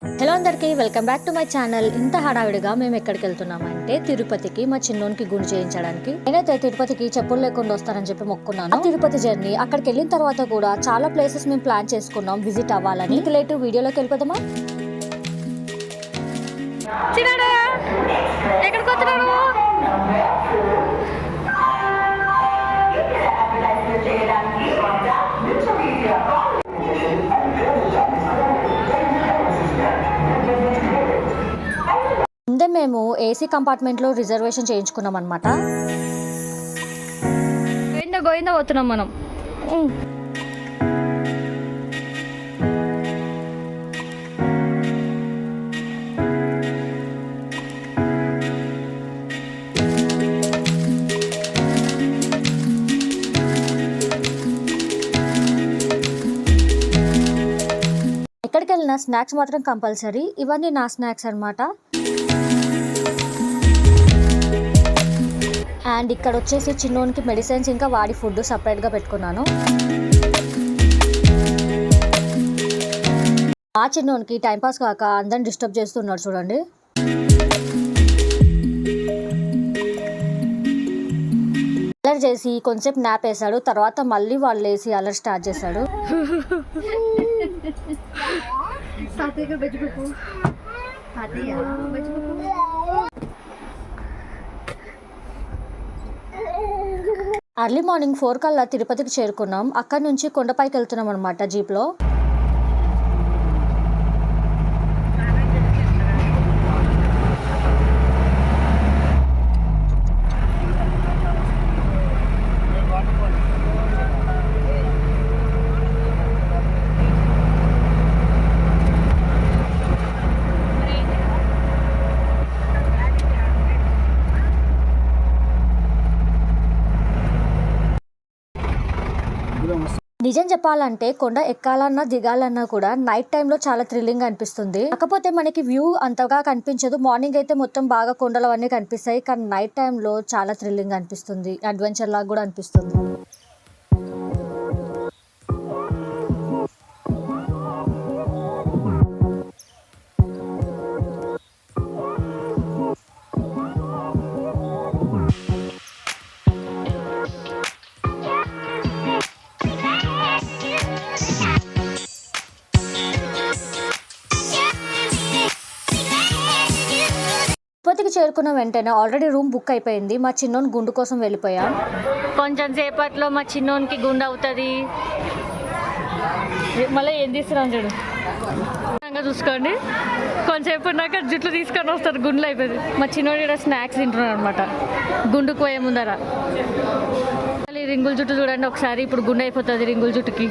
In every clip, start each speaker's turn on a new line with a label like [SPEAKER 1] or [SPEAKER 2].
[SPEAKER 1] Hello అందరికీ welcome back to my channel. ఇంత హడావిడిగా మేము ఎక్కడికి వెళ్తున్నామంటే తిరుపతికి మా చిన్నోనికి గుండు చేయించడానికి. నేనైతే తిరుపతికి చెప్పులు లేకుండా వస్తానని చెప్పి మొక్కున్నాను. తిరుపతి జర్నీ అక్కడికి వెళ్ళిన తర్వాత కూడా చాలా ప్లేసెస్ మేము ప్లాన్ చేసుకున్నాం విజిట్ అవ్వాలని. లేటు వీడియోలోకి వెళ్ళిపోదామా? ఎక్కడికి వస్తున్నారు? ముందే మేము ఏసీ కంపార్ట్మెంట్లో రిజర్వేషన్ చేయించుకున్నాం అనమాట. గోయిందా పోతున్నాం మనం. ఎక్కడికి వెళ్ళినా స్నాక్స్ మాత్రం కంపల్సరీ. ఇవన్నీ నా స్నాక్స్ అనమాట. అండ్ ఇక్కడ వచ్చేసి చిన్నోనికి మెడిసిన్స్ ఇంకా వాడి ఫుడ్ సపరేట్గా పెట్టుకున్నాను. ఆ చిన్నోనికి టైంపాస్ కాక అందరిని డిస్టర్బ్ చేస్తున్నాడు చూడండి. అలర్ చేసి కొంచెంసేపు నాప్ వేసాడు. తర్వాత మళ్ళీ వాళ్ళు వేసి అలర్ స్టార్ట్ చేశాడు. అర్లీ మార్నింగ్ 4 కల్లా తిరుపతికి చేరుకున్నాం. అక్కడ నుంచి కొండపైకి వెళ్తున్నాం అనమాట జీప్లో. నిజం చెప్పాలంటే కొండ ఎక్కాలన్నా దిగాలన్నా కూడా నైట్ టైంలో చాలా థ్రిల్లింగ్ అనిపిస్తుంది. కాకపోతే మనకి వ్యూ అంతగా కనిపించదు. మార్నింగ్ అయితే మొత్తం బాగా కొండలు అవన్నీ కనిపిస్తాయి. కానీ నైట్ టైంలో చాలా థ్రిల్లింగ్ అనిపిస్తుంది. అడ్వెంచర్ లాగా కూడా అనిపిస్తుంది. తిరుపతికి చేరుకున్న వెంటనే ఆల్రెడీ రూమ్ బుక్ అయిపోయింది. మా చిన్నోని గుండు కోసం వెళ్ళిపోయాం. కొంచెం సేపట్లో మా చిన్నోనికి గుండు అవుతుంది. మళ్ళీ ఏం తీసుకురాం చూడు, చూసుకోండి. కొంచెంసేపు ఉన్నాక జుట్లు తీసుకొని వస్తారు. గుండెలు అయిపోయింది. మా చిన్నోడు ఇక్కడ స్నాక్స్ తింటున్నాడు అనమాట గుండుకు పోయే ముందర. మళ్ళీ రింగుల జుట్టు చూడండి ఒకసారి. ఇప్పుడు గుండె అయిపోతుంది రింగుల జుట్టుకి.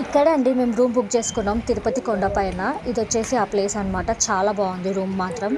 [SPEAKER 1] ఇక్కడే అండి మేము రూమ్ బుక్ చేసుకున్నాం తిరుపతి కొండ పైన. ఇది వచ్చేసి ఆ ప్లేస్ అనమాట. చాలా బాగుంది రూమ్ మాత్రం.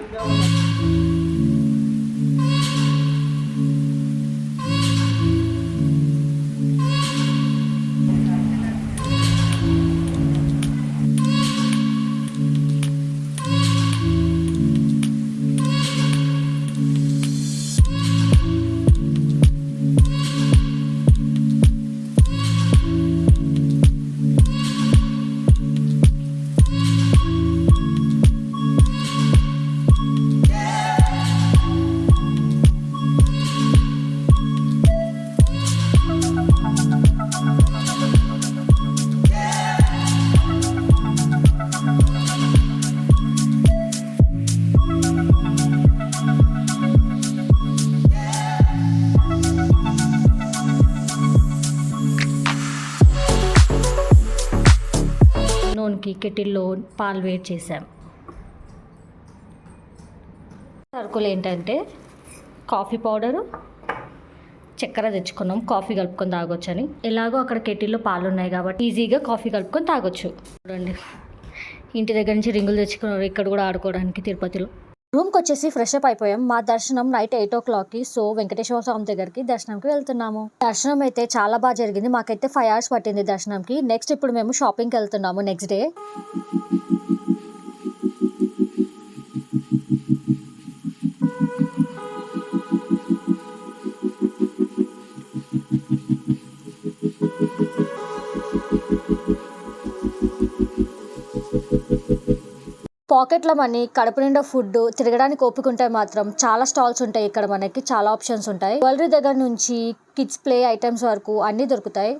[SPEAKER 1] నూనెకి కెటిల్లో పాలు వేడి చేసాం. సరుకులు ఏంటంటే కాఫీ పౌడరు, చక్కెర తెచ్చుకున్నాం. కాఫీ కలుపుకొని తాగొచ్చని. ఎలాగో అక్కడ కెటిల్లో పాలు ఉన్నాయి కాబట్టి ఈజీగా కాఫీ కలుపుకొని తాగొచ్చు. చూడండి, ఇంటి దగ్గర నుంచి రింగులు తెచ్చుకున్నారు ఇక్కడ కూడా ఆడుకోవడానికి తిరుపతిలో. రూమ్కి వచ్చేసి ఫ్రెష్ అప్ అయిపోయాం. మా దర్శనం నైట్ 8 o'clockకి. సో వెంకటేశ్వర స్వామి దగ్గరికి దర్శనంకి వెళ్తున్నాము. దర్శనం అయితే చాలా బాగా జరిగింది. మాకైతే 5 hours పట్టింది దర్శనంకి. నెక్స్ట్ ఇప్పుడు మేము షాపింగ్కి వెళ్తున్నాము నెక్స్ట్ డే. పాకెట్ల మనీ, కడుపు నిండా ఫుడ్, తిరగడానికి ఓపిక ఉంటే మాత్రం చాలా స్టాల్స్ ఉంటాయి. ఇక్కడ మనకి చాలా ఆప్షన్స్ ఉంటాయి. జ్యువెలరీ దగ్గర నుంచి కిడ్స్ ప్లే ఐటమ్స్ వరకు అన్నీ దొరుకుతాయి.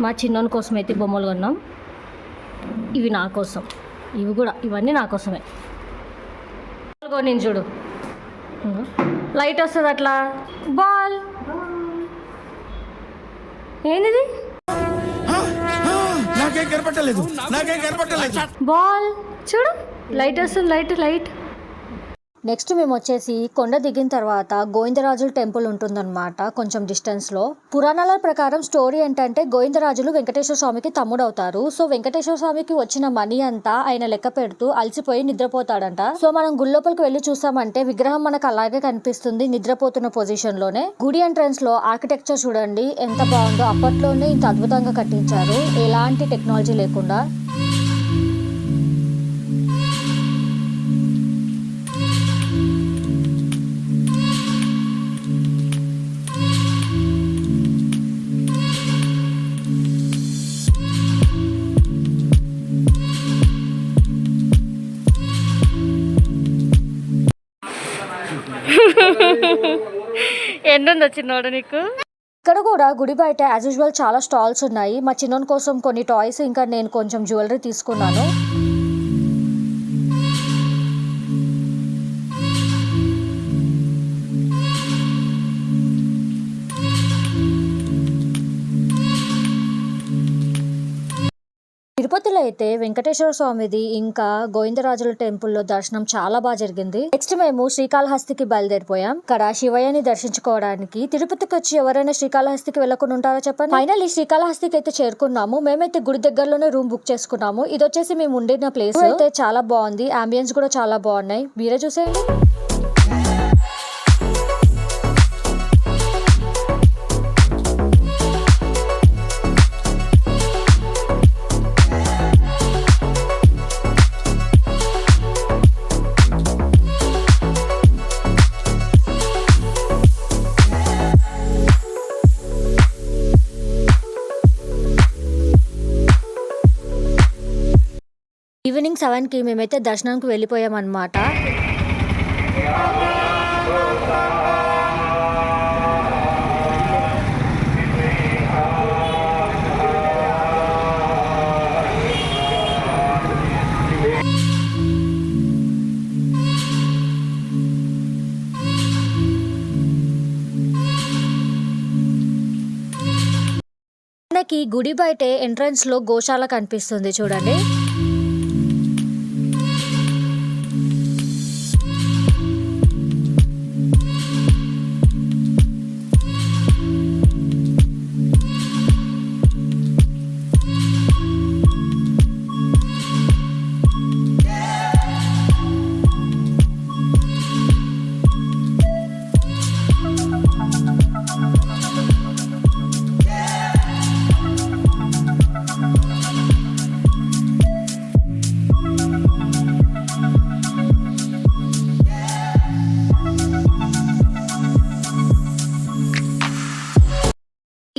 [SPEAKER 1] మా చిన్నోని కోసం అయితే బొమ్మలు కొన్నాం. ఇవి నా కోసం, ఇవన్నీ నా కోసమే. నేను చూడు, లైట్ వస్తుంది అట్లా. బాల్ ఏంటిది? బాల్ చూడు, లైట్ వస్తుంది. లైట్. నెక్స్ట్ మేము వచ్చేసి కొండ దిగిన తర్వాత గోవిందరాజుల టెంపుల్ ఉంటుందన్నమాట, కొంచెం డిస్టెన్స్లో. పురాణాల ప్రకారం స్టోరీ ఏంటంటే గోవిందరాజులు వెంకటేశ్వర స్వామికి తమ్ముడు అవుతారు. సో వెంకటేశ్వర స్వామికి వచ్చిన మనీ అంతా ఆయన లెక్క పెడుతూ అలసిపోయి నిద్రపోతాడంట. సో మనం గుడి లోపలికి వెళ్ళి చూసామంటే విగ్రహం మనకు అలాగే కనిపిస్తుంది, నిద్రపోతున్న పొజిషన్ లోనే. గుడి ఎంట్రన్స్ లో ఆర్కిటెక్చర్ చూడండి ఎంత బాగుందో. అప్పట్లోనే ఇంత అద్భుతంగా కట్టించారు, ఎలాంటి టెక్నాలజీ లేకుండా. ఎండుంది చిన్నోడు నీకు. ఇక్కడ కూడా గుడి బయట యాజ్ యూజువల్ చాలా స్టాల్స్ ఉన్నాయి. మా చిన్నోని కోసం కొన్ని టాయ్స్, ఇంకా నేను కొంచెం జ్యువెలరీ తీసుకున్నాను. తిరుపతిలో అయితే వెంకటేశ్వర స్వామిది ఇంకా గోవిందరాజుల టెంపుల్లో దర్శనం చాలా బాగా జరిగింది. నెక్స్ట్ మేము శ్రీకాళహస్తికి బయలుదేరిపోయాం. ఇక్కడ శివయ్యని దర్శించుకోవడానికి. తిరుపతికి వచ్చి ఎవరైనా శ్రీకాళహస్తికి వెళ్ళకుండా ఉంటారో చెప్పండి. ఫైనల్లీ శ్రీకాళహస్తికి అయితే చేరుకున్నాము. మేమైతే గుడి దగ్గరలోనే రూమ్ బుక్ చేసుకున్నాము. ఇది వచ్చేసి మేము ఉండిన ప్లేస్ అయితే చాలా బాగుంది, అంబియన్స్ కూడా చాలా బాగున్నాయి, మీరే చూసేయండి. ఈవినింగ్ 7కి మేమైతే దర్శనానికి వెళ్ళిపోయాం అన్నమాట. మనకి గుడి బయటే ఎంట్రన్స్ లో గోశాల కనిపిస్తుంది చూడండి.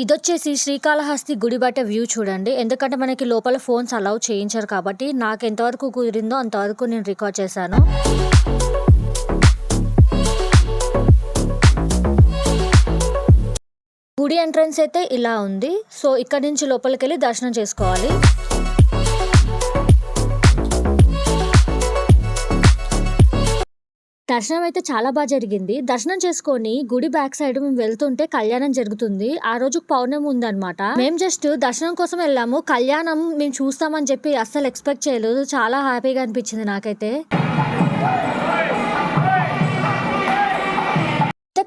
[SPEAKER 1] ఇదొచ్చేసి శ్రీకాళహస్తి గుడి బయట వ్యూ చూడండి. ఎందుకంటే మనకి లోపల ఫోన్స్ అలౌ చేయించారు కాబట్టి నాకు ఎంతవరకు కుదిరిందో అంతవరకు నేను రికార్డ్ చేశాను. గుడి ఎంట్రన్స్ అయితే ఇలా ఉంది. సో ఇక్కడ నుంచి లోపలికి వెళ్ళి దర్శనం చేసుకోవాలి. దర్శనం అయితే చాలా బాగా జరిగింది. దర్శనం చేసుకొని గుడి బ్యాక్ సైడ్ మేము వెళ్తుంటే కళ్యాణం జరుగుతుంది. ఆ రోజు పౌర్ణమి ఉందన్నమాట. మేము జస్ట్ దర్శనం కోసం వెళ్ళాము. కళ్యాణం మేము చూస్తామని చెప్పి అస్సలు ఎక్స్పెక్ట్ చేయలేదు. చాలా హ్యాపీగా అనిపించింది నాకైతే.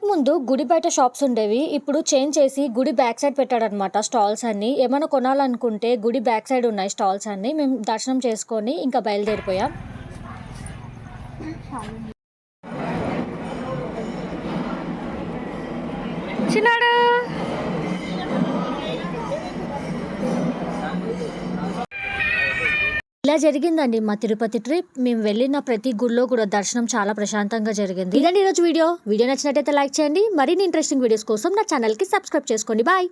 [SPEAKER 1] ముందు గుడి బయట షాప్స్ ఉండేవి, ఇప్పుడు చేంజ్ చేసి గుడి బ్యాక్ సైడ్ పెట్టాడనమాట స్టాల్స్ అన్ని. ఏమైనా కొనాలనుకుంటే గుడి బ్యాక్ సైడ్ ఉన్నాయి స్టాల్స్ అన్ని. మేము దర్శనం చేసుకొని ఇంకా బయలుదేరిపోయాం. చిన్నాడు ఇలా జరిగిందండి మా తిరుపతి ట్రిప్. మేము వెళ్ళిన ప్రతి గుడిలో కూడా దర్శనం చాలా ప్రశాంతంగా జరిగింది. ఇదండి ఈరోజు వీడియో నచ్చినట్టయితే లైక్ చేయండి. మరిన్ని ఇంట్రెస్టింగ్ వీడియోస్ కోసం నా ఛానల్ కి సబ్స్క్రైబ్ చేసుకోండి. బాయ్.